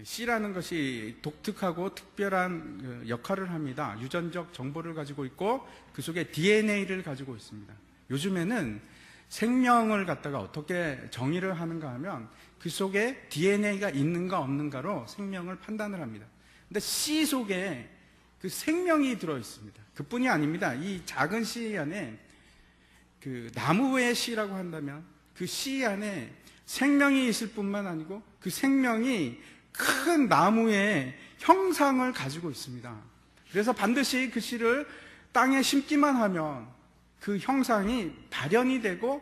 C라는 것이 독특하고 특별한 역할을 합니다. 유전적 정보를 가지고 있고 그 속에 DNA를 가지고 있습니다. 요즘에는 생명을 갖다가 어떻게 정의를 하는가 하면 그 속에 DNA가 있는가 없는가로 생명을 판단을 합니다. 근데 C 속에 그 생명이 들어 있습니다. 그뿐이 아닙니다. 이 작은 C 안에 그 나무의 C라고 한다면 그 C 안에 생명이 있을 뿐만 아니고 그 생명이 큰 나무의 형상을 가지고 있습니다. 그래서 반드시 그 씨를 땅에 심기만 하면 그 형상이 발현이 되고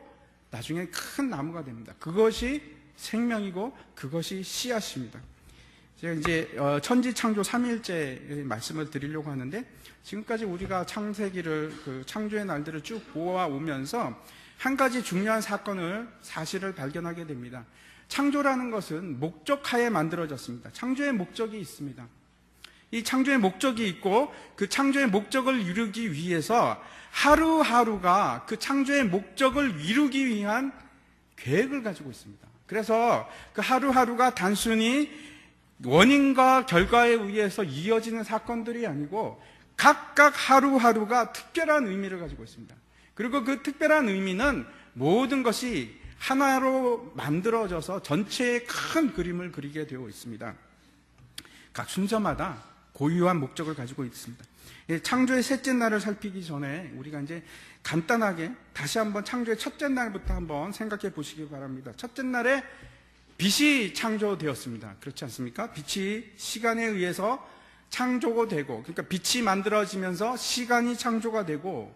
나중에 큰 나무가 됩니다. 그것이 생명이고 그것이 씨앗입니다. 제가 이제 천지창조 3일째 말씀을 드리려고 하는데, 지금까지 우리가 창세기를 그 창조의 날들을 쭉 보아오면서 한 가지 중요한 사실을 발견하게 됩니다. 창조라는 것은 목적하에 만들어졌습니다. 창조의 목적이 있습니다. 이 창조의 목적이 있고 그 창조의 목적을 이루기 위해서 하루하루가 그 창조의 목적을 이루기 위한 계획을 가지고 있습니다. 그래서 그 하루하루가 단순히 원인과 결과에 의해서 이어지는 사건들이 아니고 각각 하루하루가 특별한 의미를 가지고 있습니다. 그리고 그 특별한 의미는 모든 것이 하나로 만들어져서 전체의 큰 그림을 그리게 되어 있습니다. 각 순서마다 고유한 목적을 가지고 있습니다. 창조의 셋째 날을 살피기 전에 우리가 이제 간단하게 다시 한번 창조의 첫째 날부터 한번 생각해 보시기 바랍니다. 첫째 날에 빛이 창조되었습니다. 그렇지 않습니까? 빛이 시간에 의해서 창조가 되고, 그러니까 빛이 만들어지면서 시간이 창조가 되고,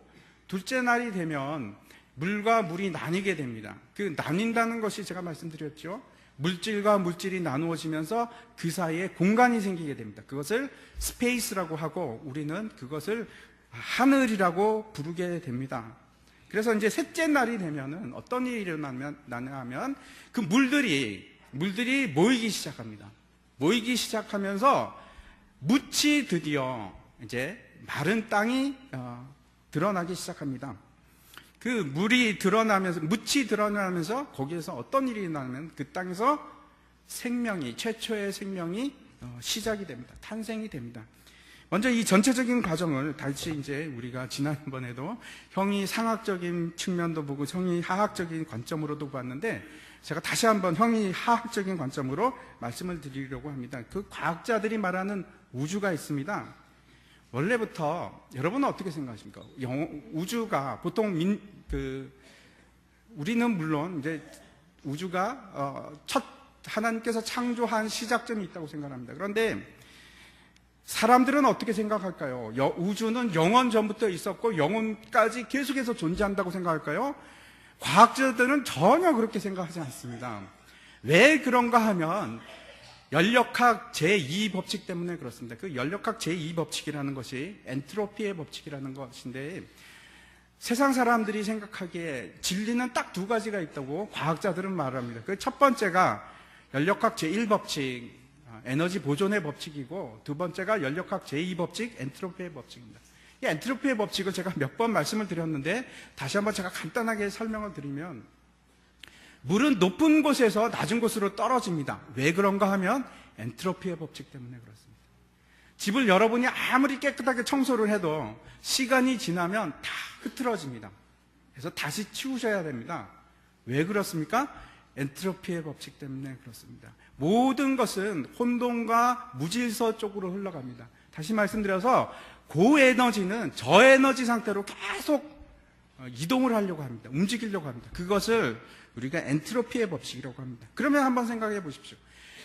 둘째 날이 되면 물과 물이 나뉘게 됩니다. 그 나뉜다는 것이 제가 말씀드렸죠. 물질과 물질이 나누어지면서 그 사이에 공간이 생기게 됩니다. 그것을 스페이스라고 하고 우리는 그것을 하늘이라고 부르게 됩니다. 그래서 이제 셋째 날이 되면은 어떤 일이 일어나면 그 물들이 모이기 시작합니다. 모이기 시작하면서 묻이 드디어 이제 마른 땅이 드러나기 시작합니다. 그 묻이 드러나면서 거기에서 어떤 일이 일어나면 그 땅에서 최초의 생명이 시작이 됩니다. 탄생이 됩니다. 먼저 이 전체적인 과정을 다시 이제 우리가 지난번에도 형이 상학적인 측면도 보고 형이 하학적인 관점으로도 봤는데, 제가 다시 한번 형이 하학적인 관점으로 말씀을 드리려고 합니다. 그 과학자들이 말하는 우주가 있습니다. 원래부터 여러분은 어떻게 생각하십니까? 우주가 보통 우리는 물론 이제 우주가 하나님께서 창조한 시작점이 있다고 생각합니다. 그런데 사람들은 어떻게 생각할까요? 우주는 영원 전부터 있었고 영원까지 계속해서 존재한다고 생각할까요? 과학자들은 전혀 그렇게 생각하지 않습니다. 왜 그런가 하면 연력학 제2법칙 때문에 그렇습니다. 그 연력학 제2법칙이라는 것이 엔트로피의 법칙이라는 것인데, 세상 사람들이 생각하기에 진리는 딱 두 가지가 있다고 과학자들은 말합니다. 그 첫 번째가 연력학 제1법칙, 에너지 보존의 법칙이고, 두 번째가 연력학 제2법칙, 엔트로피의 법칙입니다. 이 엔트로피의 법칙을 제가 몇 번 말씀을 드렸는데 다시 한번 제가 간단하게 설명을 드리면, 물은 높은 곳에서 낮은 곳으로 떨어집니다. 왜 그런가 하면 엔트로피의 법칙 때문에 그렇습니다. 집을 여러분이 아무리 깨끗하게 청소를 해도 시간이 지나면 다 흐트러집니다. 그래서 다시 치우셔야 됩니다. 왜 그렇습니까? 엔트로피의 법칙 때문에 그렇습니다. 모든 것은 혼돈과 무질서 쪽으로 흘러갑니다. 다시 말씀드려서 고에너지는 저에너지 상태로 계속 이동을 하려고 합니다. 움직이려고 합니다. 그것을 우리가 엔트로피의 법칙이라고 합니다. 그러면 한번 생각해 보십시오.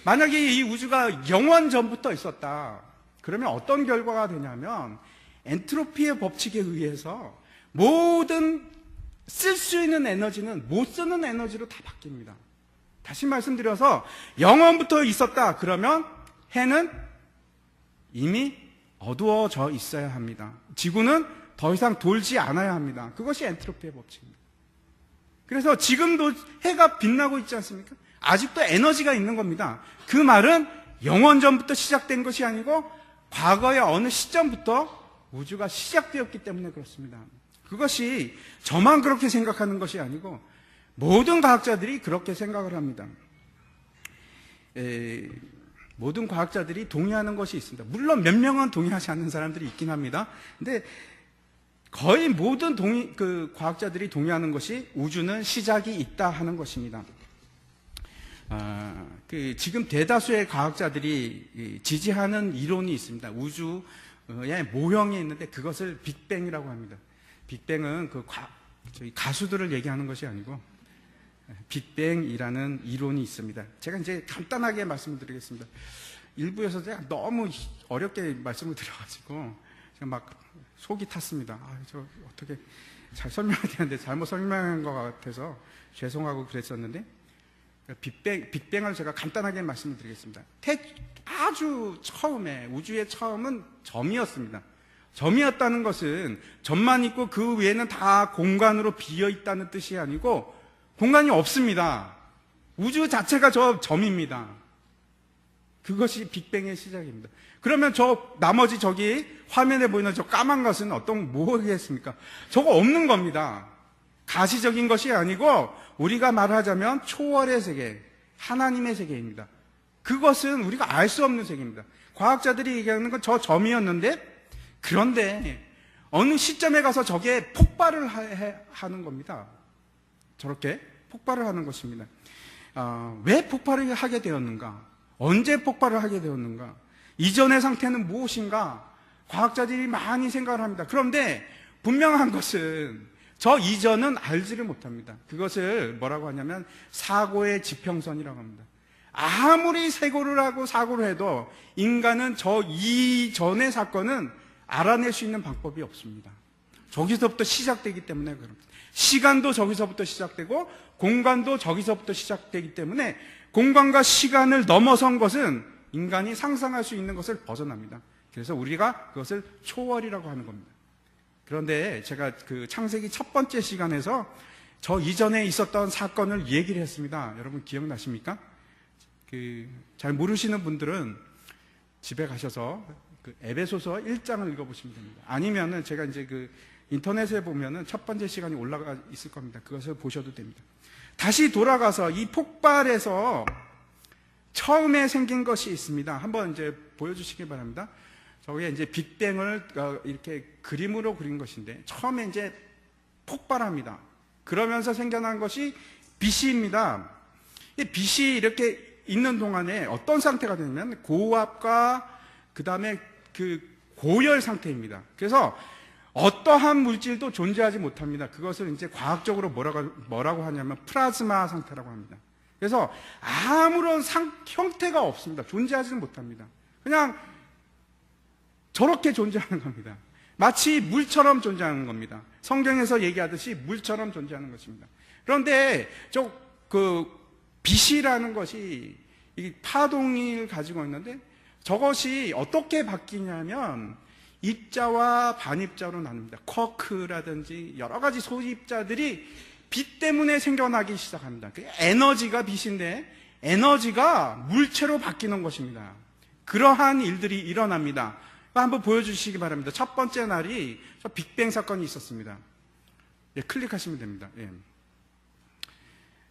만약에 이 우주가 영원 전부터 있었다. 그러면 어떤 결과가 되냐면 엔트로피의 법칙에 의해서 모든 쓸 수 있는 에너지는 못 쓰는 에너지로 다 바뀝니다. 다시 말씀드려서 영원부터 있었다. 그러면 해는 이미 어두워져 있어야 합니다. 지구는 더 이상 돌지 않아야 합니다. 그것이 엔트로피의 법칙입니다. 그래서 지금도 해가 빛나고 있지 않습니까? 아직도 에너지가 있는 겁니다. 그 말은 영원 전부터 시작된 것이 아니고 과거의 어느 시점부터 우주가 시작되었기 때문에 그렇습니다. 그것이 저만 그렇게 생각하는 것이 아니고 모든 과학자들이 그렇게 생각을 합니다. 모든 과학자들이 동의하는 것이 있습니다. 물론 몇 명은 동의하지 않는 사람들이 있긴 합니다. 근데 거의 모든 과학자들이 동의하는 것이 우주는 시작이 있다 하는 것입니다. 지금 대다수의 과학자들이 지지하는 이론이 있습니다. 우주의 모형이 있는데 그것을 빅뱅이라고 합니다. 빅뱅은 저희 가수들을 얘기하는 것이 아니고 빅뱅이라는 이론이 있습니다. 제가 이제 간단하게 말씀을 드리겠습니다. 일부에서 제가 너무 어렵게 말씀을 드려가지고 제가 막 속이 탔습니다. 저 어떻게 잘 설명해야 되는데 잘못 설명한 것 같아서 죄송하고 그랬었는데, 빅뱅을 제가 간단하게 말씀을 드리겠습니다. 아주 처음에, 우주의 처음은 점이었습니다. 점이었다는 것은 점만 있고 그 외에는 다 공간으로 비어 있다는 뜻이 아니고 공간이 없습니다. 우주 자체가 저 점입니다. 그것이 빅뱅의 시작입니다. 그러면 나머지 저기 화면에 보이는 저 까만 것은 뭐겠습니까? 저거 없는 겁니다. 가시적인 것이 아니고 우리가 말하자면 초월의 세계, 하나님의 세계입니다. 그것은 우리가 알 수 없는 세계입니다. 과학자들이 얘기하는 건 저 점이었는데, 그런데 어느 시점에 가서 저게 폭발을 하는 겁니다. 저렇게 폭발을 하는 것입니다. 왜 폭발을 하게 되었는가? 언제 폭발을 하게 되었는가? 이전의 상태는 무엇인가? 과학자들이 많이 생각을 합니다. 그런데 분명한 것은 저 이전은 알지를 못합니다. 그것을 뭐라고 하냐면 사고의 지평선이라고 합니다. 아무리 사고를 해도 인간은 저 이전의 사건은 알아낼 수 있는 방법이 없습니다. 저기서부터 시작되기 때문에 그럽니다. 시간도 저기서부터 시작되고 공간도 저기서부터 시작되기 때문에 공간과 시간을 넘어선 것은 인간이 상상할 수 있는 것을 벗어납니다. 그래서 우리가 그것을 초월이라고 하는 겁니다. 그런데 제가 창세기 첫 번째 시간에서 저 이전에 있었던 사건을 얘기를 했습니다. 여러분 기억나십니까? 잘 모르시는 분들은 집에 가셔서 에베소서 1장을 읽어보시면 됩니다. 아니면은 제가 이제 인터넷에 보면은 첫 번째 시간이 올라가 있을 겁니다. 그것을 보셔도 됩니다. 다시 돌아가서 이 폭발에서 처음에 생긴 것이 있습니다. 한번 이제 보여주시기 바랍니다. 저게 이제 빅뱅을 이렇게 그림으로 그린 것인데, 처음에 이제 폭발합니다. 그러면서 생겨난 것이 빛입니다. 이 빛이 이렇게 있는 동안에 어떤 상태가 되냐면 고압과 그 다음에 고열 상태입니다. 그래서 어떠한 물질도 존재하지 못합니다. 그것을 이제 과학적으로 뭐라고 하냐면 플라즈마 상태라고 합니다. 그래서 아무런 형태가 없습니다. 존재하지는 못합니다. 그냥 저렇게 존재하는 겁니다. 마치 물처럼 존재하는 겁니다. 성경에서 얘기하듯이 물처럼 존재하는 것입니다. 그런데 빛이라는 것이 이 파동을 가지고 있는데, 저것이 어떻게 바뀌냐면 입자와 반입자로 나눕니다. 쿼크라든지 여러 가지 소입자들이 빛 때문에 생겨나기 시작합니다. 에너지가 빛인데 에너지가 물체로 바뀌는 것입니다. 그러한 일들이 일어납니다. 한번 보여주시기 바랍니다. 첫 번째 날이 저 빅뱅 사건이 있었습니다. 예, 클릭하시면 됩니다. 예.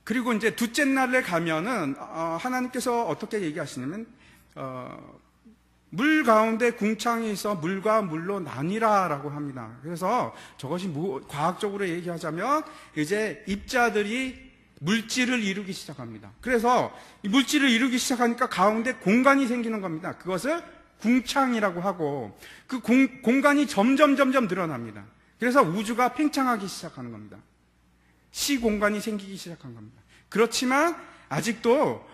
그리고 이제 둘째 날에 가면은 하나님께서 어떻게 얘기하시냐면 물 가운데 궁창이 있어 물과 물로 나뉘라라고 합니다. 그래서 저것이 과학적으로 얘기하자면 이제 입자들이 물질을 이루기 시작합니다. 그래서 이 물질을 이루기 시작하니까 가운데 공간이 생기는 겁니다. 그것을 궁창이라고 하고 그 공간이 점점 늘어납니다. 그래서 우주가 팽창하기 시작하는 겁니다. 시공간이 생기기 시작한 겁니다. 그렇지만 아직도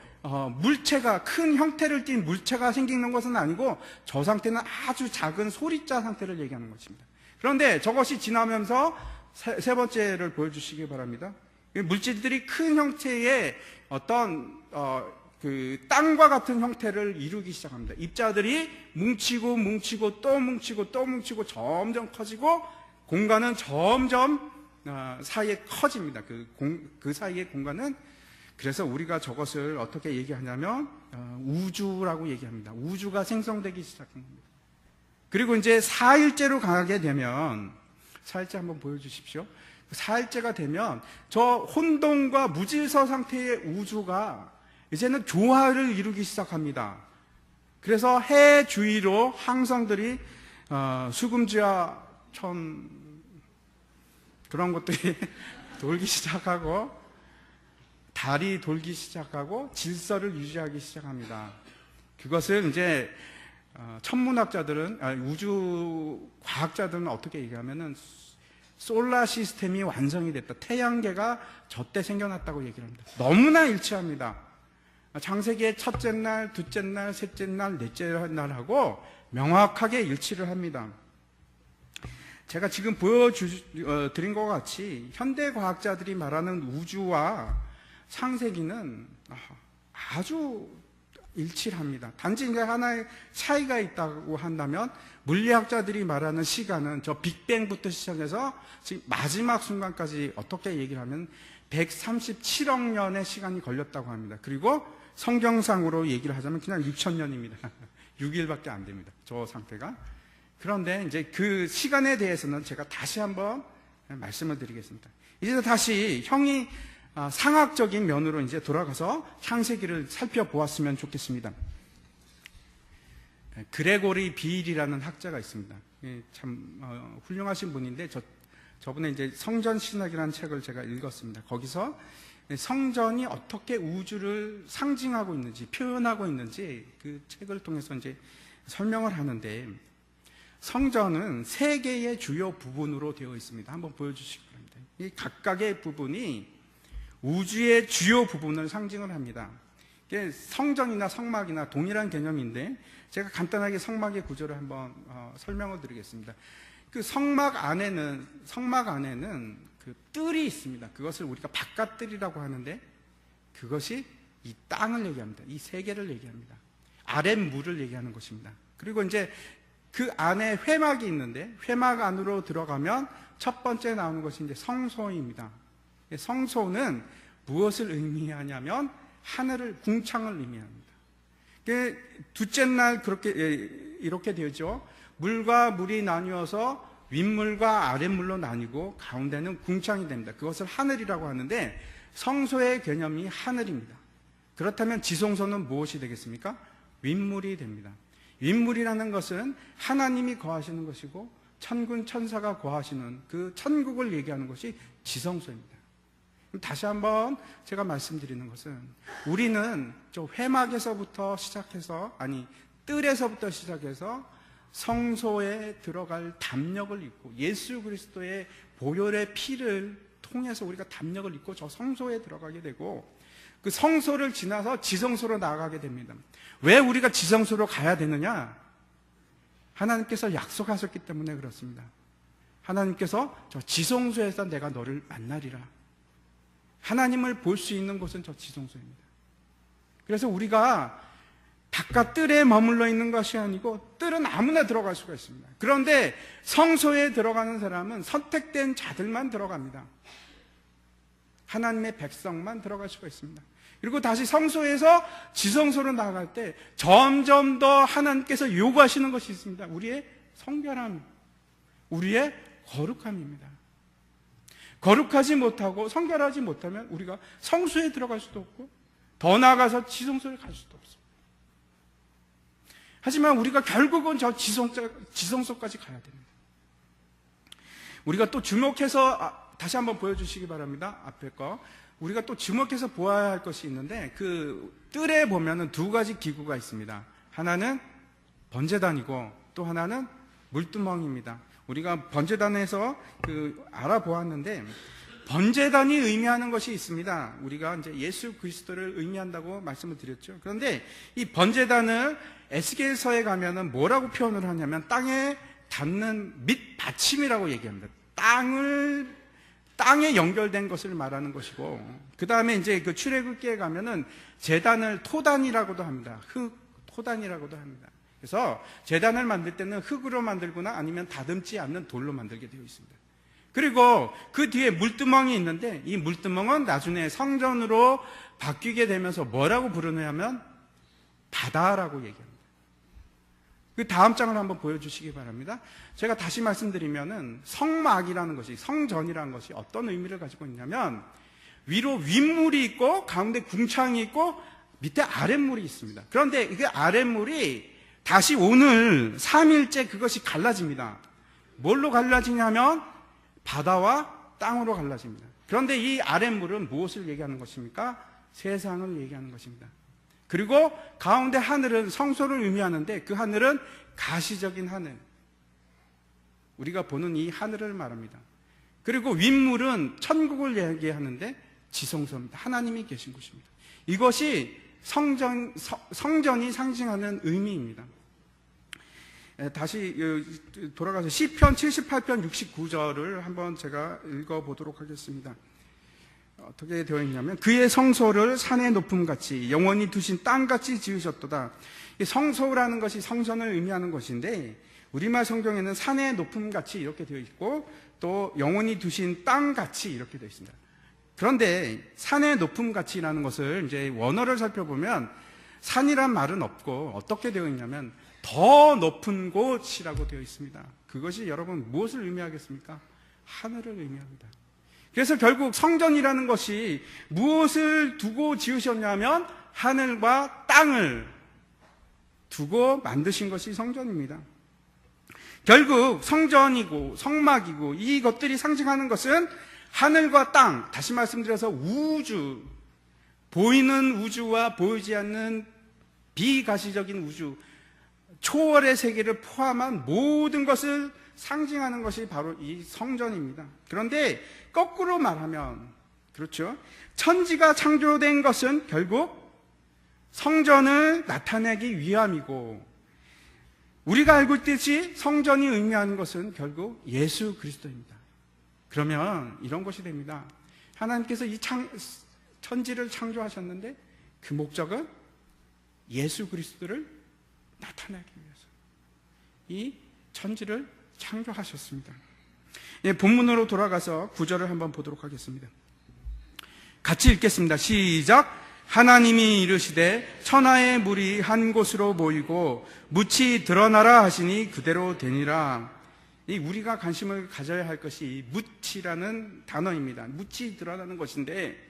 물체가, 큰 형태를 띈 물체가 생기는 것은 아니고 저 상태는 아주 작은 소립자 상태를 얘기하는 것입니다. 그런데 저것이 지나면서 세 번째를 보여주시기 바랍니다. 물질들이 큰 형태의 어떤 땅과 같은 형태를 이루기 시작합니다. 입자들이 뭉치고 또 뭉치고 점점 커지고 공간은 점점 사이에 커집니다. 그 사이의 공간은, 그래서 우리가 저것을 어떻게 얘기하냐면 우주라고 얘기합니다. 우주가 생성되기 시작한 겁니다. 그리고 이제 4일째로 가게 되면, 4일째 한번 보여주십시오. 4일째가 되면 저 혼돈과 무질서 상태의 우주가 이제는 조화를 이루기 시작합니다. 그래서 해 주위로 항성들이 수금지와 그런 것들이 돌기 시작하고 달이 돌기 시작하고 질서를 유지하기 시작합니다. 그것을 이제 천문학자들은 우주 과학자들은 어떻게 얘기하면은 솔라 시스템이 완성이 됐다. 태양계가 저때 생겨났다고 얘기를 합니다. 너무나 일치합니다. 창세기의 첫째 날, 둘째 날, 셋째 날, 넷째 날하고 명확하게 일치를 합니다. 제가 지금 보여드린 것 같이 현대 과학자들이 말하는 우주와 창세기는 아주 일치를 합니다. 단지 이제 하나의 차이가 있다고 한다면 물리학자들이 말하는 시간은 저 빅뱅부터 시작해서 지금 마지막 순간까지 어떻게 얘기를 하면 137억 년의 시간이 걸렸다고 합니다. 그리고 성경상으로 얘기를 하자면 그냥 6,000년입니다. 6일밖에 안 됩니다. 저 상태가. 그런데 이제 그 시간에 대해서는 제가 다시 한번 말씀을 드리겠습니다. 이제 다시 형이 상학적인 면으로 이제 돌아가서 창세기를 살펴보았으면 좋겠습니다. 그레고리 비일이라는 학자가 있습니다. 참 훌륭하신 분인데 저번에 이제 성전 신학이라는 책을 제가 읽었습니다. 거기서 성전이 어떻게 우주를 상징하고 있는지 표현하고 있는지 그 책을 통해서 이제 설명을 하는데 성전은 세 개의 주요 부분으로 되어 있습니다. 한번 보여주시기 바랍니다. 이 각각의 부분이 우주의 주요 부분을 상징을 합니다. 성전이나 성막이나 동일한 개념인데 제가 간단하게 성막의 구조를 한번 설명을 드리겠습니다. 그 성막 안에는 그 뜰이 있습니다. 그것을 우리가 바깥뜰이라고 하는데 그것이 이 땅을 얘기합니다. 이 세계를 얘기합니다. 아랫물을 얘기하는 것입니다. 그리고 이제 그 안에 회막이 있는데 회막 안으로 들어가면 첫 번째 나오는 것이 이제 성소입니다. 성소는 무엇을 의미하냐면 하늘을 궁창을 의미합니다. 둘째 날 이렇게 되죠. 물과 물이 나뉘어서 윗물과 아랫물로 나뉘고 가운데는 궁창이 됩니다. 그것을 하늘이라고 하는데 성소의 개념이 하늘입니다. 그렇다면 지성소는 무엇이 되겠습니까? 윗물이 됩니다. 윗물이라는 것은 하나님이 거하시는 것이고 천군 천사가 거하시는 그 천국을 얘기하는 것이 지성소입니다. 다시 한번 제가 말씀드리는 것은 우리는 저 회막에서부터 시작해서 뜰에서부터 시작해서 성소에 들어갈 담력을 입고 예수 그리스도의 보혈의 피를 통해서 우리가 담력을 입고 저 성소에 들어가게 되고 그 성소를 지나서 지성소로 나아가게 됩니다. 왜 우리가 지성소로 가야 되느냐? 하나님께서 약속하셨기 때문에 그렇습니다. 하나님께서 저 지성소에서 내가 너를 만나리라. 하나님을 볼 수 있는 곳은 저 지성소입니다. 그래서 우리가 바깥 뜰에 머물러 있는 것이 아니고 뜰은 아무나 들어갈 수가 있습니다. 그런데 성소에 들어가는 사람은 선택된 자들만 들어갑니다. 하나님의 백성만 들어갈 수가 있습니다. 그리고 다시 성소에서 지성소로 나아갈 때 점점 더 하나님께서 요구하시는 것이 있습니다. 우리의 성결함, 우리의 거룩함입니다. 거룩하지 못하고 성결하지 못하면 우리가 성소에 들어갈 수도 없고 더 나아가서 지성소에 갈 수도 없습니다. 하지만 우리가 결국은 저 지성소까지 가야 됩니다. 우리가 또 주목해서 다시 한번 보여주시기 바랍니다. 앞에 거. 우리가 또 주목해서 보아야 할 것이 있는데 그 뜰에 보면은 두 가지 기구가 있습니다. 하나는 번제단이고 또 하나는 물두멍입니다. 우리가 번제단에서 알아보았는데 번제단이 의미하는 것이 있습니다. 우리가 이제 예수 그리스도를 의미한다고 말씀을 드렸죠. 그런데 이 번제단을 에스겔서에 가면은 뭐라고 표현을 하냐면 땅에 닿는 밑받침이라고 얘기합니다. 땅에 연결된 것을 말하는 것이고, 그 다음에 이제 그 출애굽기에 가면은 제단을 토단이라고도 합니다. 토단이라고도 합니다. 그래서 제단을 만들 때는 흙으로 만들거나 아니면 다듬지 않는 돌로 만들게 되어 있습니다. 그리고 그 뒤에 물두멍이 있는데 이 물두멍은 나중에 성전으로 바뀌게 되면서 뭐라고 부르냐면 바다라고 얘기합니다. 그 다음 장을 한번 보여주시기 바랍니다. 제가 다시 말씀드리면은 성막이라는 것이, 성전이라는 것이 어떤 의미를 가지고 있냐면 위로 윗물이 있고 가운데 궁창이 있고 밑에 아랫물이 있습니다. 그런데 이게 아랫물이 다시 오늘 3일째 그것이 갈라집니다. 뭘로 갈라지냐면 바다와 땅으로 갈라집니다. 그런데 이 아랫물은 무엇을 얘기하는 것입니까? 세상을 얘기하는 것입니다. 그리고 가운데 하늘은 성소를 의미하는데 그 하늘은 가시적인 하늘, 우리가 보는 이 하늘을 말합니다. 그리고 윗물은 천국을 얘기하는데 지성소입니다. 하나님이 계신 곳입니다. 이것이 성전이 상징하는 의미입니다. 다시 돌아가서 시편 78편 69절을 한번 제가 읽어보도록 하겠습니다. 어떻게 되어 있냐면 그의 성소를 산의 높음같이 영원히 두신 땅같이 지으셨도다. 성소라는 것이 성전을 의미하는 것인데 우리말 성경에는 산의 높음같이 이렇게 되어 있고 또 영원히 두신 땅같이 이렇게 되어 있습니다. 그런데 산의 높음같이라는 것을 이제 원어를 살펴보면 산이란 말은 없고 어떻게 되어 있냐면 더 높은 곳이라고 되어 있습니다. 그것이 여러분 무엇을 의미하겠습니까? 하늘을 의미합니다. 그래서 결국 성전이라는 것이 무엇을 두고 지으셨냐면 하늘과 땅을 두고 만드신 것이 성전입니다. 결국 성전이고 성막이고 이것들이 상징하는 것은 하늘과 땅, 다시 말씀드려서 우주, 보이는 우주와 보이지 않는 비가시적인 우주, 초월의 세계를 포함한 모든 것을 상징하는 것이 바로 이 성전입니다. 그런데 거꾸로 말하면, 그렇죠? 천지가 창조된 것은 결국 성전을 나타내기 위함이고, 우리가 알고 있듯이 성전이 의미하는 것은 결국 예수 그리스도입니다. 그러면 이런 것이 됩니다. 하나님께서 이 천지를 창조하셨는데 그 목적은 예수 그리스도를 나타내기 위해서 이 천지를 창조하셨습니다. 본문으로 돌아가서 구절을 한번 보도록 하겠습니다. 같이 읽겠습니다. 시작. 하나님이 이르시되 천하의 물이 한 곳으로 모이고 묻이 드러나라 하시니 그대로 되니라. 이 우리가 관심을 가져야 할 것이 묻이라는 단어입니다. 묻이 드러나는 것인데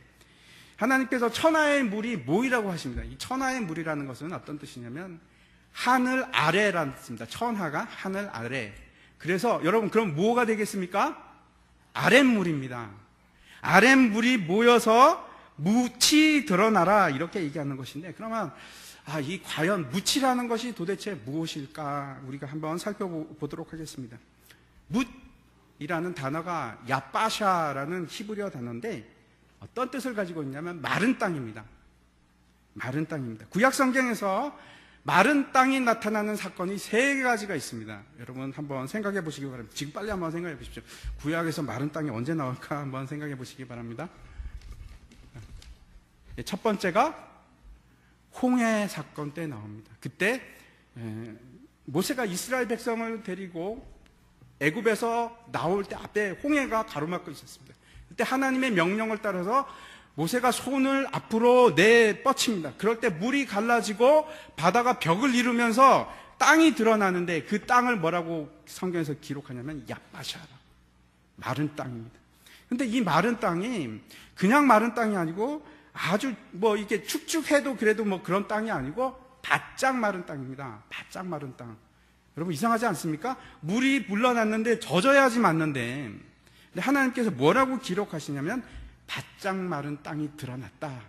하나님께서 천하의 물이 모이라고 하십니다. 이 천하의 물이라는 것은 어떤 뜻이냐면 하늘 아래라는 뜻입니다. 천하가 하늘 아래. 그래서 여러분 그럼 뭐가 되겠습니까? 아랫물입니다. 아랫물이 모여서 묻이 드러나라 이렇게 얘기하는 것인데 그러면 이 과연 묻이라는 것이 도대체 무엇일까 우리가 한번 살펴보도록 하겠습니다. 묻이라는 단어가 야빠샤라는 히브리어 단어인데 어떤 뜻을 가지고 있냐면 마른 땅입니다. 마른 땅입니다. 구약 성경에서 마른 땅이 나타나는 사건이 3가지가 있습니다. 여러분 한번 생각해 보시기 바랍니다. 지금 빨리 한번 생각해 보십시오. 구약에서 마른 땅이 언제 나올까 한번 생각해 보시기 바랍니다. 첫 번째가 홍해 사건 때 나옵니다. 그때 모세가 이스라엘 백성을 데리고 애굽에서 나올 때 앞에 홍해가 가로막고 있었습니다. 그때 하나님의 명령을 따라서 모세가 손을 앞으로 내뻗칩니다. 그럴 때 물이 갈라지고 바다가 벽을 이루면서 땅이 드러나는데 그 땅을 뭐라고 성경에서 기록하냐면 야빠샤라, 마른 땅입니다. 근데 이 마른 땅이 그냥 마른 땅이 아니고 아주 이게 축축해도 그래도 그런 땅이 아니고 바짝 마른 땅입니다. 바짝 마른 땅. 여러분 이상하지 않습니까? 물이 물러났는데 젖어야지 맞는데 근데 하나님께서 뭐라고 기록하시냐면 바짝 마른 땅이 드러났다.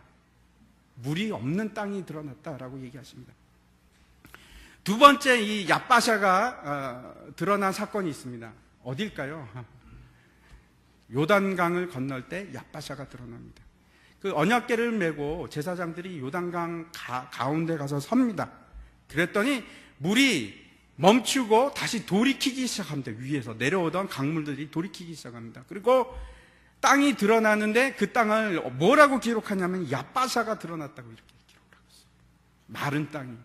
물이 없는 땅이 드러났다라고 얘기하십니다. 두 번째 이 야빠샤가 드러난 사건이 있습니다. 어딜까요? 요단강을 건널 때 야빠샤가 드러납니다. 그 언약궤를 메고 제사장들이 요단강 가운데 가서 섭니다. 그랬더니 물이 멈추고 다시 돌이키기 시작합니다. 위에서 내려오던 강물들이 돌이키기 시작합니다. 그리고 땅이 드러나는데 그 땅을 뭐라고 기록하냐면 야빠샤가 드러났다고 이렇게 기록을 하고 있어요. 마른 땅이.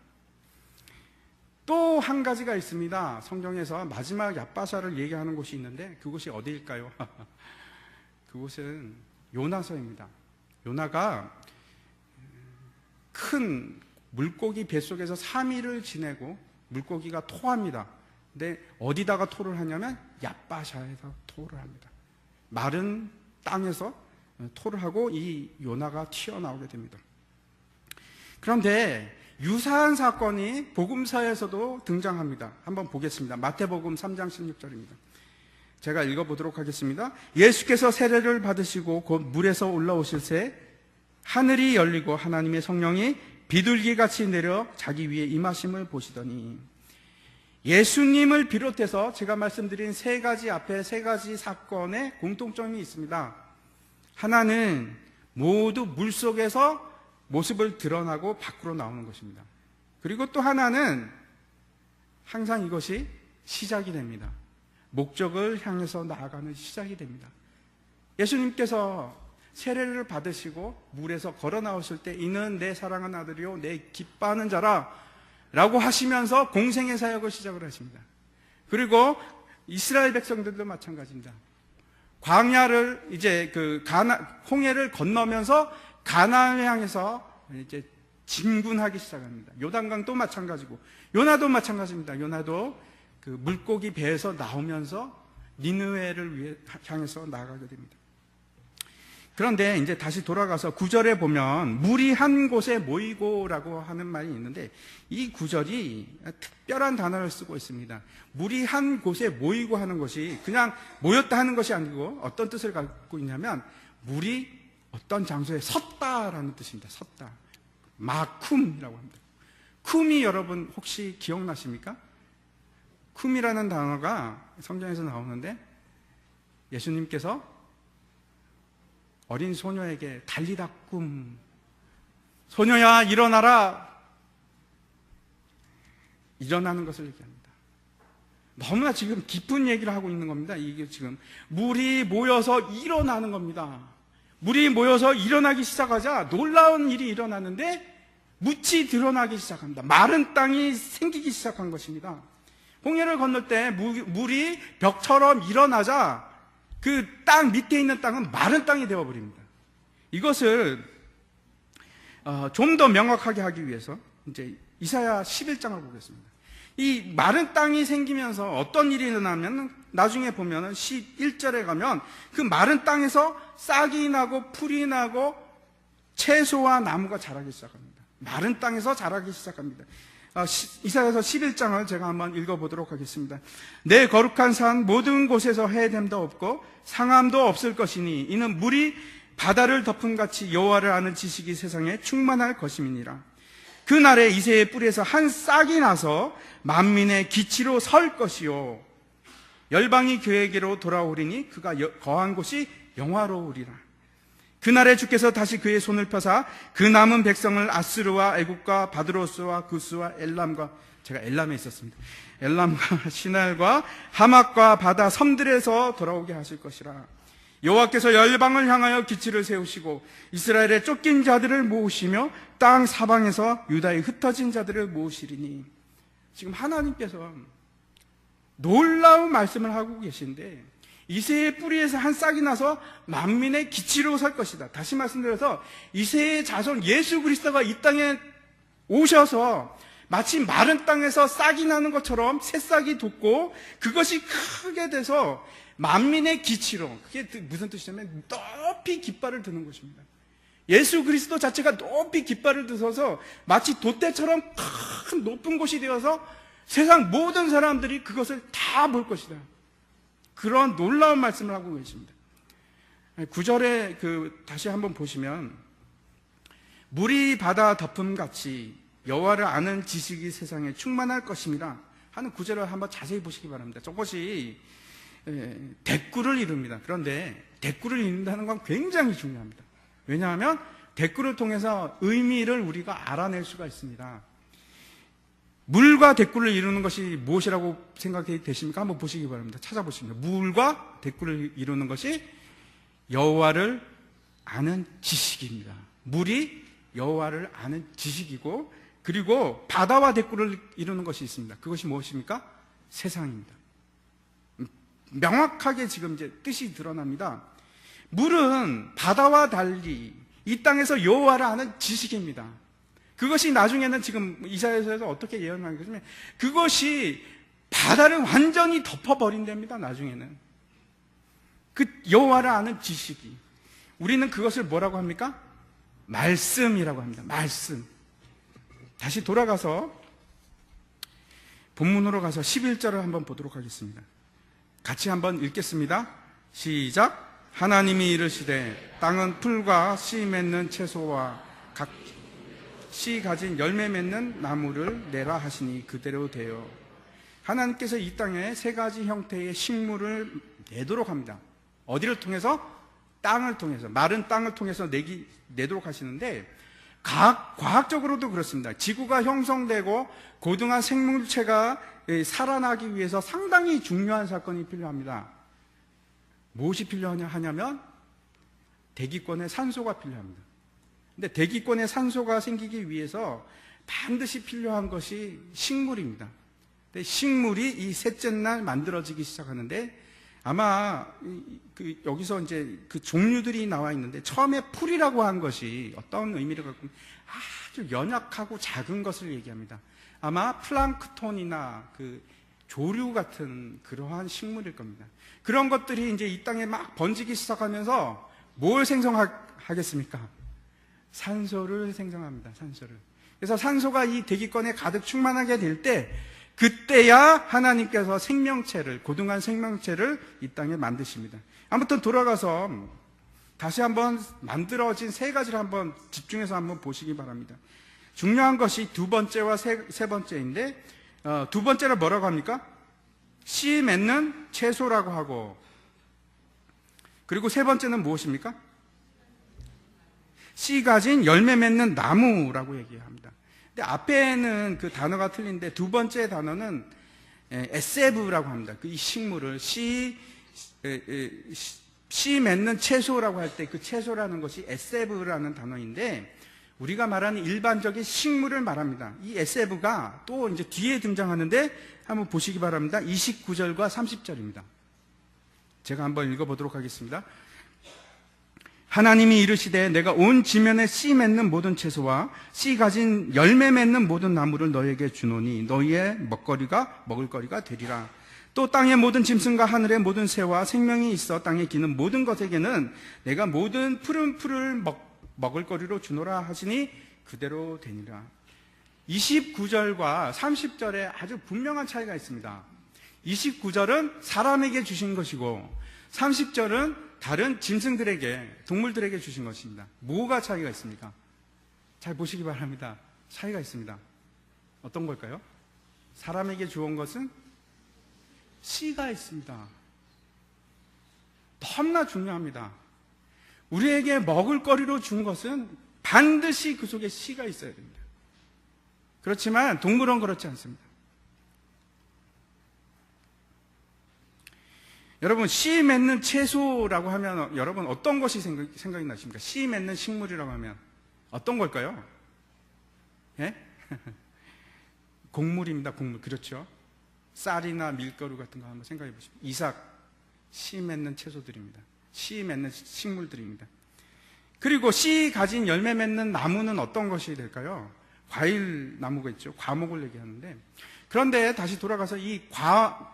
또 한 가지가 있습니다. 성경에서 마지막 야빠샤를 얘기하는 곳이 있는데 그곳이 어디일까요? 그곳은 요나서입니다. 요나가 큰 물고기 뱃속에서 3일을 지내고 물고기가 토합니다. 근데 어디다가 토를 하냐면 야빠샤에서 토를 합니다. 마른 땅에서 토를 하고 이 요나가 튀어나오게 됩니다. 그런데 유사한 사건이 복음서에서도 등장합니다. 한번 보겠습니다. 마태복음 3장 16절입니다. 제가 읽어보도록 하겠습니다. 예수께서 세례를 받으시고 곧 물에서 올라오실새 하늘이 열리고 하나님의 성령이 비둘기같이 내려 자기 위에 임하심을 보시더니, 예수님을 비롯해서 제가 말씀드린 세 가지 사건에 공통점이 있습니다. 하나는 모두 물속에서 모습을 드러나고 밖으로 나오는 것입니다. 그리고 또 하나는 항상 이것이 시작이 됩니다. 목적을 향해서 나아가는 시작이 됩니다. 예수님께서 세례를 받으시고 물에서 걸어 나오실 때 이는 내 사랑하는 아들이요 내 기뻐하는 자라 라고 하시면서 공생의 사역을 시작을 하십니다. 그리고 이스라엘 백성들도 마찬가지입니다. 광야를 이제 홍해를 건너면서 가나안을 향해서 이제 진군하기 시작합니다. 요단강도 마찬가지고 요나도 마찬가지입니다. 요나도 그 물고기 배에서 나오면서 니느웨를 향해서 나아가게 됩니다. 그런데 이제 다시 돌아가서 9절에 보면 물이 한 곳에 모이고라고 하는 말이 있는데, 이 구절이 특별한 단어를 쓰고 있습니다. 물이 한 곳에 모이고 하는 것이 그냥 모였다 하는 것이 아니고 어떤 뜻을 갖고 있냐면, 물이 어떤 장소에 섰다라는 뜻입니다. 섰다. 마쿰이라고 합니다. 쿰이 여러분 혹시 기억나십니까? 쿰이라는 단어가 성경에서 나오는데, 예수님께서 어린 소녀에게 달리다 쿰, 소녀야 일어나라, 일어나는 것을 얘기합니다. 너무나 지금 깊은 얘기를 하고 있는 겁니다. 이게 지금 물이 모여서 일어나는 겁니다. 물이 모여서 일어나기 시작하자 놀라운 일이 일어나는데 묻이 드러나기 시작합니다. 마른 땅이 생기기 시작한 것입니다. 홍해를 건널 때 물이 벽처럼 일어나자 그 땅 밑에 있는 땅은 마른 땅이 되어버립니다. 이것을 좀 더 명확하게 하기 위해서 이제 이사야 11장을 보겠습니다. 이 마른 땅이 생기면서 어떤 일이 일어나면, 나중에 보면은 11절에 가면 그 마른 땅에서 싹이 나고 풀이 나고 채소와 나무가 자라기 시작합니다. 마른 땅에서 자라기 시작합니다. 이사야서 11장을 제가 한번 읽어보도록 하겠습니다. 내 거룩한 산 모든 곳에서 해됨도 없고 상함도 없을 것이니 이는 물이 바다를 덮은 같이 여호와를 아는 지식이 세상에 충만할 것임이니라. 그날에 이새의 뿌리에서 한 싹이 나서 만민의 기치로 설 것이요 열방이 그에게로 돌아오리니 그가 거한 곳이 영화로우리라. 그날에 주께서 다시 그의 손을 펴사 그 남은 백성을 아스르와 애국과 바드로스와 구스와 엘람과, 제가 엘람에 있었습니다. 엘람과 시날과 하맛과 바다 섬들에서 돌아오게 하실 것이라. 여호와께서 열방을 향하여 기치를 세우시고 이스라엘의 쫓긴 자들을 모으시며 땅 사방에서 유다의 흩어진 자들을 모으시리니. 지금 하나님께서 놀라운 말씀을 하고 계신데, 이새의 뿌리에서 한 싹이 나서 만민의 기치로 설 것이다. 다시 말씀드려서 이새의 자손 예수 그리스도가 이 땅에 오셔서 마치 마른 땅에서 싹이 나는 것처럼 새싹이 돋고 그것이 크게 돼서 만민의 기치로, 그게 무슨 뜻이냐면 높이 깃발을 드는 것입니다. 예수 그리스도 자체가 높이 깃발을 들어서 마치 돛대처럼 큰 높은 곳이 되어서 세상 모든 사람들이 그것을 다 볼 것이다. 그런 놀라운 말씀을 하고 계십니다. 9절에 다시 한번 보시면 물이 바다 덮음같이 여호와를 아는 지식이 세상에 충만할 것입니다 하는 9절을 한번 자세히 보시기 바랍니다. 저것이 대꾸를 이룹니다. 그런데 대꾸를 이룬다는 건 굉장히 중요합니다. 왜냐하면 대꾸를 통해서 의미를 우리가 알아낼 수가 있습니다. 물과 대꾸를 이루는 것이 무엇이라고 생각이 되십니까? 한번 보시기 바랍니다. 찾아보시면 물과 대꾸를 이루는 것이 여호와를 아는 지식입니다. 물이 여호와를 아는 지식이고, 그리고 바다와 대꾸를 이루는 것이 있습니다. 그것이 무엇입니까? 세상입니다. 명확하게 지금 이제 뜻이 드러납니다. 물은 바다와 달리 이 땅에서 여호와를 아는 지식입니다. 그것이 나중에는 지금 이사야서에서 어떻게 예언하는 것이냐면 그것이 바다를 완전히 덮어버린답니다. 나중에는 그 여호와를 아는 지식이, 우리는 그것을 뭐라고 합니까? 말씀이라고 합니다. 말씀. 다시 돌아가서 본문으로 가서 11절을 한번 보도록 하겠습니다. 같이 한번 읽겠습니다. 시작. 하나님이 이르시되 땅은 풀과 씨 맺는 채소와 각 씨 가진 열매 맺는 나무를 내라 하시니 그대로 되어. 하나님께서 이 땅에 세 가지 형태의 식물을 내도록 합니다. 어디를 통해서? 땅을 통해서, 마른 땅을 통해서 내도록 하시는데, 과학적으로도 그렇습니다. 지구가 형성되고 고등한 생물체가 살아나기 위해서 상당히 중요한 사건이 필요합니다. 무엇이 필요하냐면 대기권에 산소가 필요합니다. 근데 대기권에 산소가 생기기 위해서 반드시 필요한 것이 식물입니다. 근데 식물이 이 셋째 날 만들어지기 시작하는데, 아마 여기서 이제 그 종류들이 나와 있는데, 처음에 풀이라고 한 것이 어떤 의미를 갖고 아주 연약하고 작은 것을 얘기합니다. 아마 플랑크톤이나 그 조류 같은 그러한 식물일 겁니다. 그런 것들이 이제 이 땅에 막 번지기 시작하면서 뭘 생성하겠습니까? 산소를 생성합니다. 산소를. 그래서 산소가 이 대기권에 가득 충만하게 될 때, 그때야 하나님께서 생명체를, 고등한 생명체를 이 땅에 만드십니다. 아무튼 돌아가서 다시 한번 만들어진 세 가지를 한번 집중해서 한번 보시기 바랍니다. 중요한 것이 두 번째와 세 번째인데, 두 번째는 뭐라고 합니까? 씨 맺는 채소라고 하고, 그리고 세 번째는 무엇입니까? 씨 가진 열매 맺는 나무라고 얘기합니다. 근데 앞에는 그 단어가 틀린데, 두 번째 단어는 에세브라고 합니다. 이 식물을 씨 맺는 채소라고 할 때 그 채소라는 것이 에세브라는 단어인데, 우리가 말하는 일반적인 식물을 말합니다. 이 에세브가 또 이제 뒤에 등장하는데 한번 보시기 바랍니다. 29절과 30절입니다. 제가 한번 읽어보도록 하겠습니다. 하나님이 이르시되 내가 온 지면에 씨 맺는 모든 채소와 씨 가진 열매 맺는 모든 나무를 너에게 주노니 너희의 먹을 거리가 되리라. 또 땅의 모든 짐승과 하늘의 모든 새와 생명이 있어 땅에 기는 모든 것에게는 내가 모든 푸른 풀을 먹을 거리로 주노라 하시니 그대로 되니라. 29절과 30절에 아주 분명한 차이가 있습니다. 29절은 사람에게 주신 것이고 30절은 다른 짐승들에게, 동물들에게 주신 것입니다. 뭐가 차이가 있습니까? 잘 보시기 바랍니다. 차이가 있습니다. 어떤 걸까요? 사람에게 주온 것은 씨가 있습니다. 너무나 중요합니다. 우리에게 먹을 거리로 준 것은 반드시 그 속에 씨가 있어야 됩니다. 그렇지만 동물은 그렇지 않습니다. 여러분, 씨 맺는 채소라고 하면 여러분 어떤 것이 생각이 나십니까? 씨 맺는 식물이라고 하면 어떤 걸까요? 예? 곡물입니다. 곡물. 그렇죠? 쌀이나 밀가루 같은 거 한번 생각해 보십시오. 이삭, 씨 맺는 채소들입니다. 씨 맺는 식물들입니다. 그리고 씨 가진 열매 맺는 나무는 어떤 것이 될까요? 과일 나무가 있죠. 과목을 얘기하는데, 그런데 다시 돌아가서 이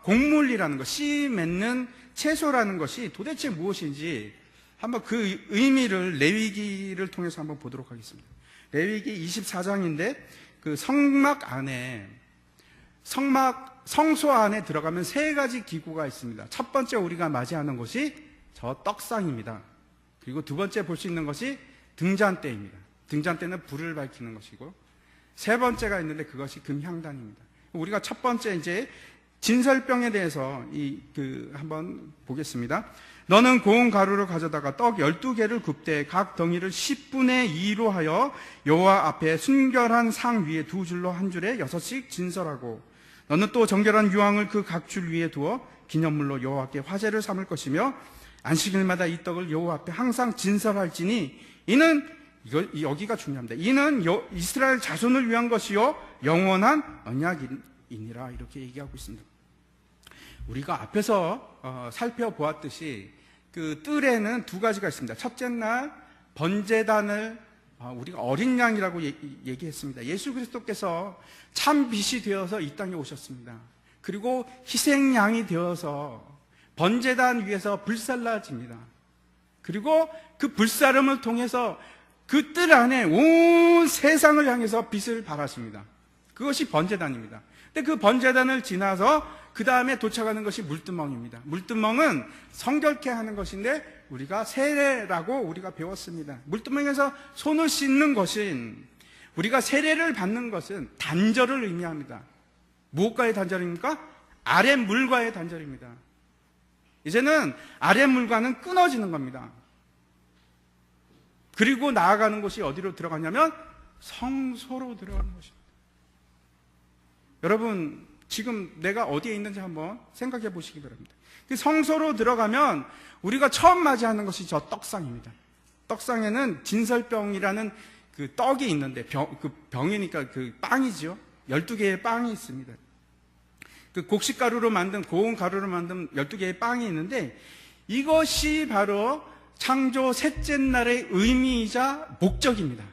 곡물이라는 것, 씨 맺는 채소라는 것이 도대체 무엇인지 한번 그 의미를 레위기를 통해서 한번 보도록 하겠습니다. 레위기 24장인데 그 성소 안에 들어가면 세 가지 기구가 있습니다. 첫 번째 우리가 맞이하는 것이 저 떡상입니다. 그리고 두 번째 볼 수 있는 것이 등잔대입니다. 등잔대는 불을 밝히는 것이고, 세 번째가 있는데 그것이 금향단입니다. 우리가 첫 번째 이제 진설병에 대해서 한번 보겠습니다. 너는 고운 가루를 가져다가 떡 12개를 굽되 각 덩이를 10분의 2로 하여 여호와 앞에 순결한 상 위에 두 줄로 한 줄에 6씩 진설하고, 너는 또 정결한 유황을 그 각 줄 위에 두어 기념물로 여호와께 화제를 삼을 것이며 안식일마다 이 떡을 여호와 앞에 항상 진설할지니 이는, 여기가 중요합니다. 이는 이스라엘 자손을 위한 것이요 영원한 언약이니라. 이렇게 얘기하고 있습니다. 우리가 앞에서 살펴보았듯이 그 뜰에는 두 가지가 있습니다. 첫째 날 번제단을 우리가 어린 양이라고 얘기했습니다. 예수 그리스도께서 참 빛이 되어서 이 땅에 오셨습니다. 그리고 희생양이 되어서 번제단 위에서 불살라집니다. 그리고 그 불사름을 통해서 그 뜰 안에 온 세상을 향해서 빛을 발하십니다. 그것이 번제단입니다. 근데 그 번제단을 지나서 그 다음에 도착하는 것이 물두멍입니다. 물두멍은 성결케 하는 것인데 우리가 세례라고 우리가 배웠습니다. 물두멍에서 손을 씻는 것은, 우리가 세례를 받는 것은 단절을 의미합니다. 무엇과의 단절입니까? 아랫물과의 단절입니다. 이제는 아랫물과는 끊어지는 겁니다. 그리고 나아가는 곳이 어디로 들어가냐면 성소로 들어가는 것입니다. 여러분, 지금 내가 어디에 있는지 한번 생각해 보시기 바랍니다. 그 성소로 들어가면 우리가 처음 맞이하는 것이 저 떡상입니다. 떡상에는 진설병이라는 그 떡이 있는데, 그 병이니까 그 빵이죠. 12개의 빵이 있습니다. 그 곡식가루로 만든, 고운 가루로 만든 12개의 빵이 있는데, 이것이 바로 창조 셋째 날의 의미이자 목적입니다.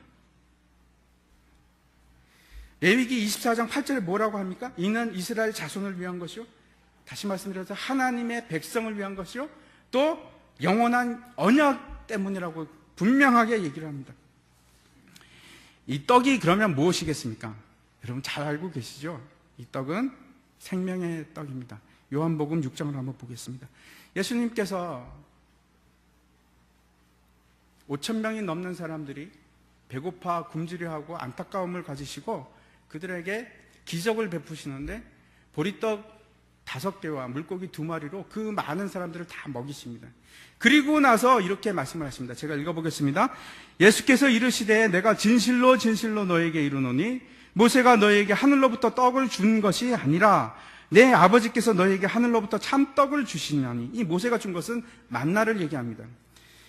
레위기 24장 8절에 뭐라고 합니까? 이는 이스라엘 자손을 위한 것이요, 다시 말씀드려서 하나님의 백성을 위한 것이요, 또 영원한 언약 때문이라고 분명하게 얘기를 합니다. 이 떡이 그러면 무엇이겠습니까? 여러분 잘 알고 계시죠? 이 떡은 생명의 떡입니다. 요한복음 6장을 한번 보겠습니다. 예수님께서 5,000명이 넘는 사람들이 배고파 굶주려하고 안타까움을 가지시고 그들에게 기적을 베푸시는데 보리떡 5개와 물고기 2마리로 그 많은 사람들을 다 먹이십니다. 그리고 나서 이렇게 말씀을 하십니다. 제가 읽어보겠습니다. 예수께서 이르시되 내가 진실로 진실로 너에게 이르노니 모세가 너에게 하늘로부터 떡을 준 것이 아니라 내 아버지께서 너에게 하늘로부터 참떡을 주시냐니. 이 모세가 준 것은 만나를 얘기합니다.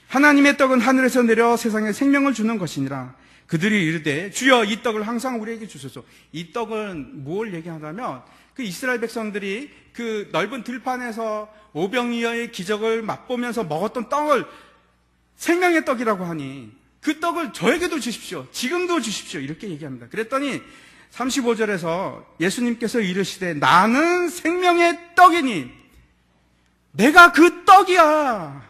하나님의 떡은 하늘에서 내려 세상에 생명을 주는 것이니라. 그들이 이르되 주여 이 떡을 항상 우리에게 주소서. 이 떡은 뭘 얘기하냐면 그 이스라엘 백성들이 그 넓은 들판에서 오병이어의 기적을 맛보면서 먹었던 떡을 생명의 떡이라고 하니 그 떡을 저에게도 주십시오. 지금도 주십시오. 이렇게 얘기합니다. 그랬더니 35절에서 예수님께서 이르시되 나는 생명의 떡이니 내가 그 떡이야.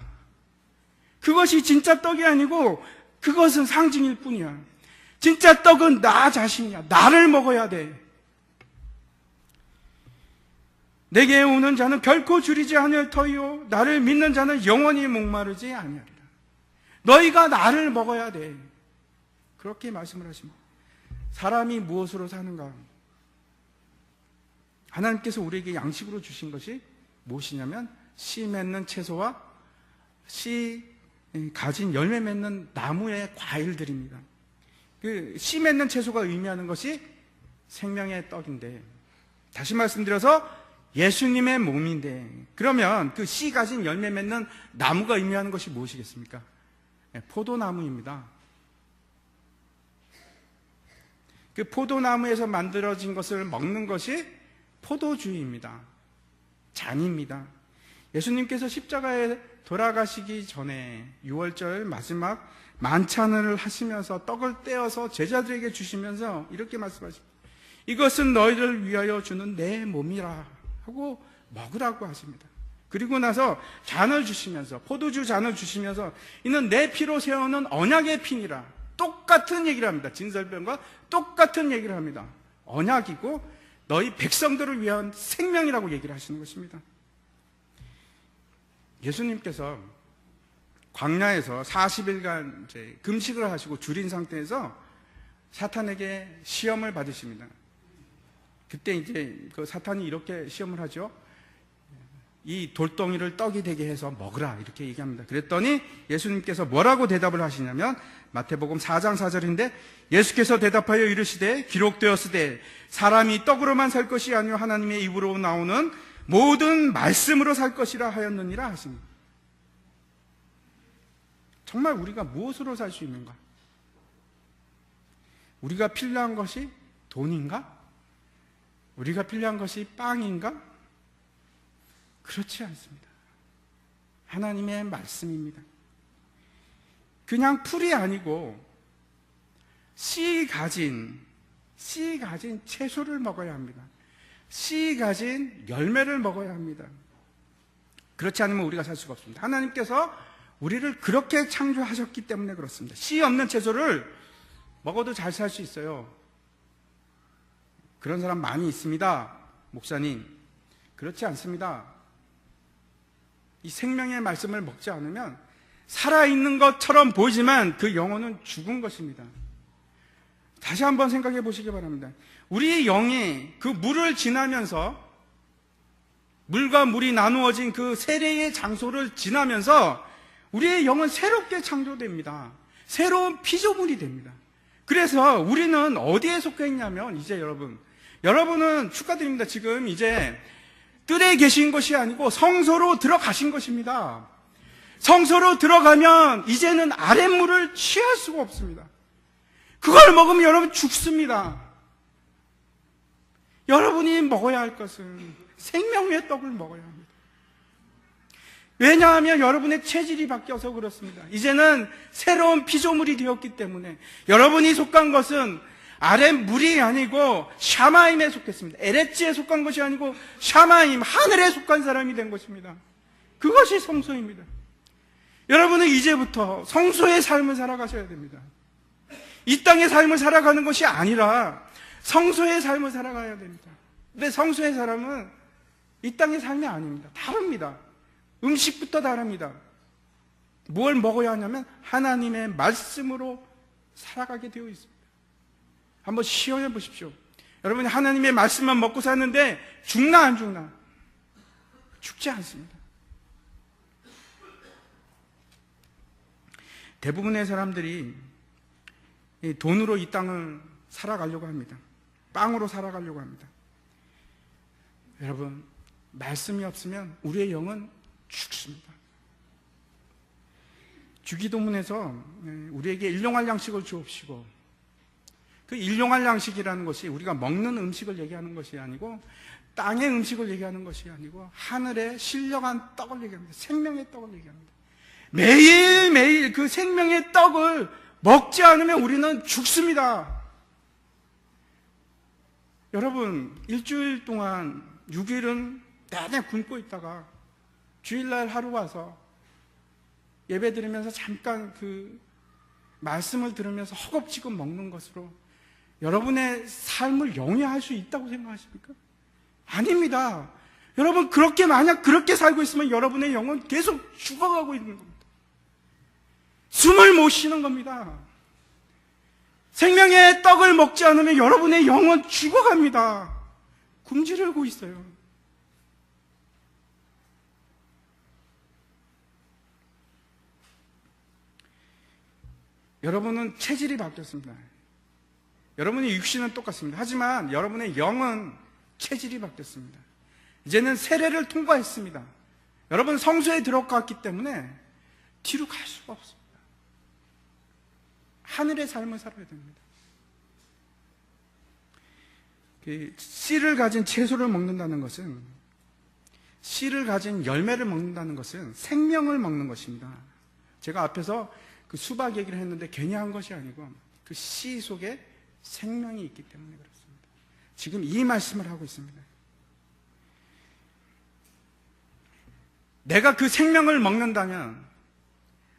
그것이 진짜 떡이 아니고 그것은 상징일 뿐이야. 진짜 떡은 나 자신이야. 나를 먹어야 돼. 내게 오는 자는 결코 줄이지 않을 터이요 나를 믿는 자는 영원히 목마르지 아니하리라. 너희가 나를 먹어야 돼. 그렇게 말씀을 하십니다. 사람이 무엇으로 사는가? 하나님께서 우리에게 양식으로 주신 것이 무엇이냐면 씨 맺는 채소와 씨 가진 열매 맺는 나무의 과일들입니다. 그 씨 맺는 채소가 의미하는 것이 생명의 떡인데, 다시 말씀드려서 예수님의 몸인데, 그러면 그 씨 가진 열매 맺는 나무가 의미하는 것이 무엇이겠습니까? 포도나무입니다. 그 포도나무에서 만들어진 것을 먹는 것이 포도주입니다. 잔입니다. 예수님께서 십자가에 돌아가시기 전에 6월절 마지막 만찬을 하시면서 떡을 떼어서 제자들에게 주시면서 이렇게 말씀하십니다. 이것은 너희를 위하여 주는 내 몸이라 하고 먹으라고 하십니다. 그리고 나서 잔을 주시면서, 포도주 잔을 주시면서 이는 내 피로 세우는 언약의 피니라. 똑같은 얘기를 합니다. 진설병과 똑같은 얘기를 합니다. 언약이고 너희 백성들을 위한 생명이라고 얘기를 하시는 것입니다. 예수님께서 광야에서 40일간 이제 금식을 하시고 줄인 상태에서 사탄에게 시험을 받으십니다. 그때 이제 그 사탄이 이렇게 시험을 하죠. 이 돌덩이를 떡이 되게 해서 먹으라 이렇게 얘기합니다. 그랬더니 예수님께서 뭐라고 대답을 하시냐면 마태복음 4장 4절인데 예수께서 대답하여 이르시되 기록되었으되 사람이 떡으로만 살 것이 아니요 하나님의 입으로 나오는 모든 말씀으로 살 것이라 하였느니라 하십니다. 정말 우리가 무엇으로 살 수 있는가? 우리가 필요한 것이 돈인가? 우리가 필요한 것이 빵인가? 그렇지 않습니다. 하나님의 말씀입니다. 그냥 풀이 아니고 씨 가진 채소를 먹어야 합니다. 씨 가진 열매를 먹어야 합니다. 그렇지 않으면 우리가 살 수가 없습니다. 하나님께서 우리를 그렇게 창조하셨기 때문에 그렇습니다. 씨 없는 채소를 먹어도 잘 살 수 있어요. 그런 사람 많이 있습니다. 목사님, 그렇지 않습니다. 이 생명의 말씀을 먹지 않으면 살아있는 것처럼 보이지만 그 영혼은 죽은 것입니다. 다시 한번 생각해 보시기 바랍니다. 우리의 영이 그 물을 지나면서, 물과 물이 나누어진 그 세례의 장소를 지나면서 우리의 영은 새롭게 창조됩니다. 새로운 피조물이 됩니다. 그래서 우리는 어디에 속해 있냐면, 이제 여러분은 축하드립니다. 지금 이제 뜰에 계신 것이 아니고 성소로 들어가신 것입니다. 성소로 들어가면 이제는 아랫물을 취할 수가 없습니다. 그걸 먹으면 여러분 죽습니다. 여러분이 먹어야 할 것은 생명의 떡을 먹어야 합니다. 왜냐하면 여러분의 체질이 바뀌어서 그렇습니다. 이제는 새로운 피조물이 되었기 때문에 여러분이 속한 것은 아랫물이 아니고 샤마임에 속했습니다. 에레츠에 속한 것이 아니고 샤마임, 하늘에 속한 사람이 된 것입니다. 그것이 성소입니다. 여러분은 이제부터 성소의 삶을 살아가셔야 됩니다. 이 땅의 삶을 살아가는 것이 아니라 성소의 삶을 살아가야 됩니다. 근데 성소의 사람은 이 땅의 삶이 아닙니다. 다릅니다. 음식부터 다릅니다. 뭘 먹어야 하냐면 하나님의 말씀으로 살아가게 되어 있습니다. 한번 시험해 보십시오. 여러분이 하나님의 말씀만 먹고 사는데 죽나 안 죽나? 죽지 않습니다. 대부분의 사람들이 돈으로 이 땅을 살아가려고 합니다. 빵으로 살아가려고 합니다. 여러분, 말씀이 없으면 우리의 영은 죽습니다. 주기도문에서 우리에게 일용할 양식을 주옵시고, 그 일용할 양식이라는 것이 우리가 먹는 음식을 얘기하는 것이 아니고 땅의 음식을 얘기하는 것이 아니고 하늘의 신령한 떡을 얘기합니다. 생명의 떡을 얘기합니다. 매일매일 그 생명의 떡을 먹지 않으면 우리는 죽습니다. 여러분, 일주일 동안 6일은 내내 굶고 있다가 주일날 하루 와서 예배 드리면서 잠깐 그 말씀을 들으면서 허겁지겁 먹는 것으로 여러분의 삶을 영위할 수 있다고 생각하십니까? 아닙니다. 여러분, 만약 그렇게 살고 있으면 여러분의 영은 계속 죽어가고 있는 겁니다. 숨을 못 쉬는 겁니다. 생명의 떡을 먹지 않으면 여러분의 영은 죽어갑니다. 굶주리고 있어요. 여러분은 체질이 바뀌었습니다. 여러분의 육신은 똑같습니다. 하지만 여러분의 영은 체질이 바뀌었습니다. 이제는 세례를 통과했습니다. 여러분 성소에 들어갔기 때문에 뒤로 갈 수가 없습니다. 하늘의 삶을 살아야 됩니다. 씨를 가진 채소를 먹는다는 것은, 씨를 가진 열매를 먹는다는 것은 생명을 먹는 것입니다. 제가 앞에서 그 수박 얘기를 했는데 괜히 한 것이 아니고 그 씨 속에 생명이 있기 때문에 그렇습니다. 지금 이 말씀을 하고 있습니다. 내가 그 생명을 먹는다면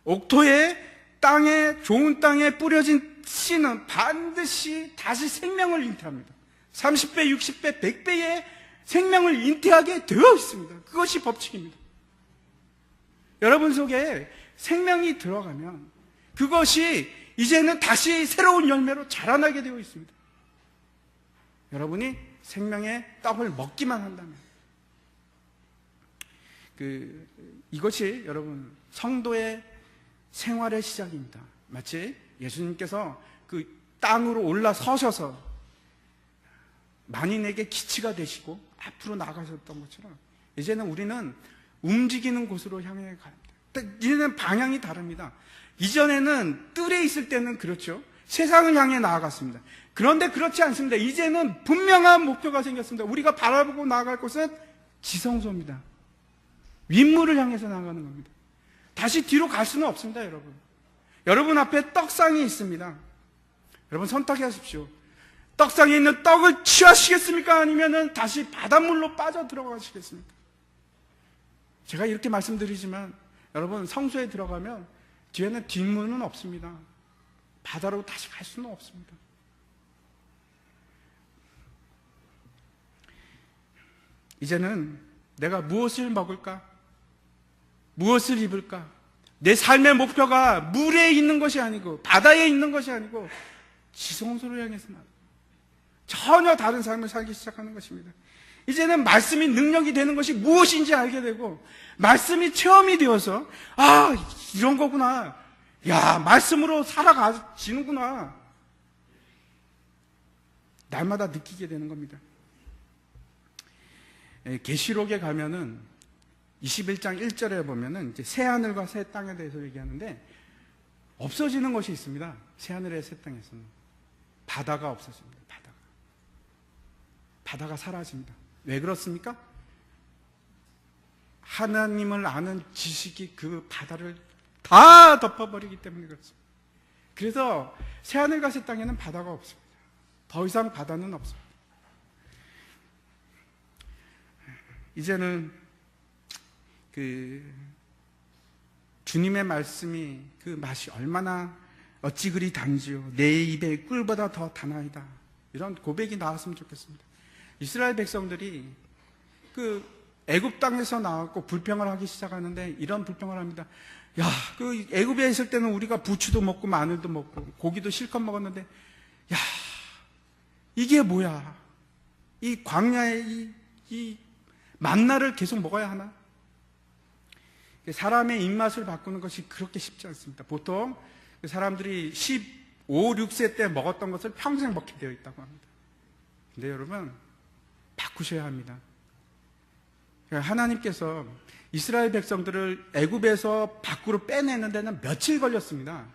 옥토에, 땅에, 좋은 땅에 뿌려진 씨는 반드시 다시 생명을 잉태합니다. 30배, 60배, 100배의 생명을 잉태하게 되어 있습니다. 그것이 법칙입니다. 여러분 속에 생명이 들어가면 그것이 이제는 다시 새로운 열매로 자라나게 되어 있습니다. 여러분이 생명의 떡을 먹기만 한다면, 이것이 여러분 성도의 생활의 시작입니다. 마치 예수님께서 그 땅으로 올라서셔서 만인에게 기치가 되시고 앞으로 나가셨던 것처럼 이제는 우리는 움직이는 곳으로 향해 갑니다. 이제는 방향이 다릅니다. 이전에는 뜰에 있을 때는 그렇죠. 세상을 향해 나아갔습니다. 그런데 그렇지 않습니다. 이제는 분명한 목표가 생겼습니다. 우리가 바라보고 나아갈 곳은 지성소입니다. 윗물을 향해서 나가는 겁니다. 다시 뒤로 갈 수는 없습니다, 여러분. 여러분 앞에 떡상이 있습니다. 여러분 선택하십시오. 떡상에 있는 떡을 취하시겠습니까? 아니면 다시 바닷물로 빠져 들어가시겠습니까? 제가 이렇게 말씀드리지만 여러분, 성소에 들어가면 뒤에는 뒷문은 없습니다. 바다로 다시 갈 수는 없습니다. 이제는 내가 무엇을 먹을까? 무엇을 입을까? 내 삶의 목표가 물에 있는 것이 아니고 바다에 있는 것이 아니고 지성소를 향해서 전혀 다른 삶을 살기 시작하는 것입니다. 이제는 말씀이 능력이 되는 것이 무엇인지 알게 되고 말씀이 체험이 되어서 이런 거구나. 야, 말씀으로 살아가지는구나. 날마다 느끼게 되는 겁니다. 계시록에 가면은 21장 1절에 보면은 이제 새 하늘과 새 땅에 대해서 얘기하는데 없어지는 것이 있습니다. 새 하늘의 새 땅에서는 바다가 없어집니다. 바다가 사라집니다. 왜 그렇습니까? 하나님을 아는 지식이 그 바다를 다 덮어버리기 때문에 그렇습니다. 그래서 새 하늘과 새 땅에는 바다가 없습니다. 더 이상 바다는 없습니다. 이제는 주님의 말씀이 그 맛이 얼마나 어찌 그리 단지요 내 입에 꿀보다 더 다나이다, 이런 고백이 나왔으면 좋겠습니다. 이스라엘 백성들이 애굽 땅에서 나왔고 불평을 하기 시작하는데 이런 불평을 합니다. 야, 애굽에 있을 때는 우리가 부추도 먹고 마늘도 먹고 고기도 실컷 먹었는데, 야, 이게 뭐야? 이 광야에 이 만나를 계속 먹어야 하나? 사람의 입맛을 바꾸는 것이 그렇게 쉽지 않습니다. 보통 사람들이 15, 16세 때 먹었던 것을 평생 먹게 되어 있다고 합니다. 근데 여러분, 바꾸셔야 합니다. 하나님께서 이스라엘 백성들을 애굽에서 밖으로 빼내는 데는 며칠 걸렸습니다.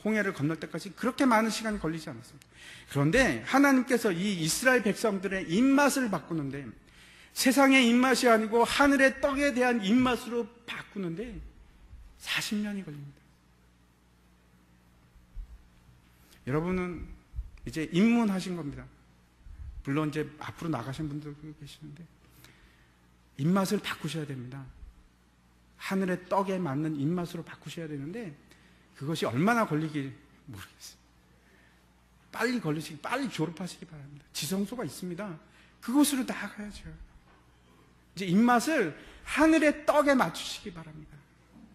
홍해를 건널 때까지 그렇게 많은 시간이 걸리지 않았습니다. 그런데 하나님께서 이 이스라엘 백성들의 입맛을 바꾸는데, 세상의 입맛이 아니고 하늘의 떡에 대한 입맛으로 바꾸는데 40년이 걸립니다. 여러분은 이제 입문하신 겁니다. 물론 이제 앞으로 나가신 분들도 계시는데 입맛을 바꾸셔야 됩니다. 하늘의 떡에 맞는 입맛으로 바꾸셔야 되는데 그것이 얼마나 걸리기 모르겠어요. 빨리 졸업하시기 바랍니다. 지성소가 있습니다. 그곳으로 나아가야죠. 이제 입맛을 하늘의 떡에 맞추시기 바랍니다.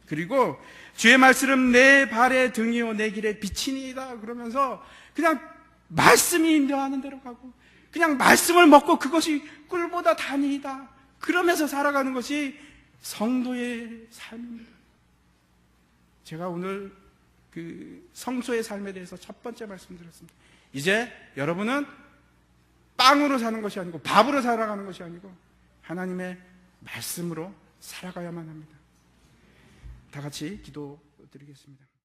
그리고 주의 말씀은 내 발의 등이요 내 길의 빛이니이다 그러면서 그냥 말씀이 인도하는 대로 가고 그냥 말씀을 먹고 그것이 꿀보다 단이다 그러면서 살아가는 것이 성도의 삶입니다. 제가 오늘 성소의 삶에 대해서 첫 번째 말씀드렸습니다. 이제 여러분은 빵으로 사는 것이 아니고 밥으로 살아가는 것이 아니고 하나님의 말씀으로 살아가야만 합니다. 다 같이 기도드리겠습니다.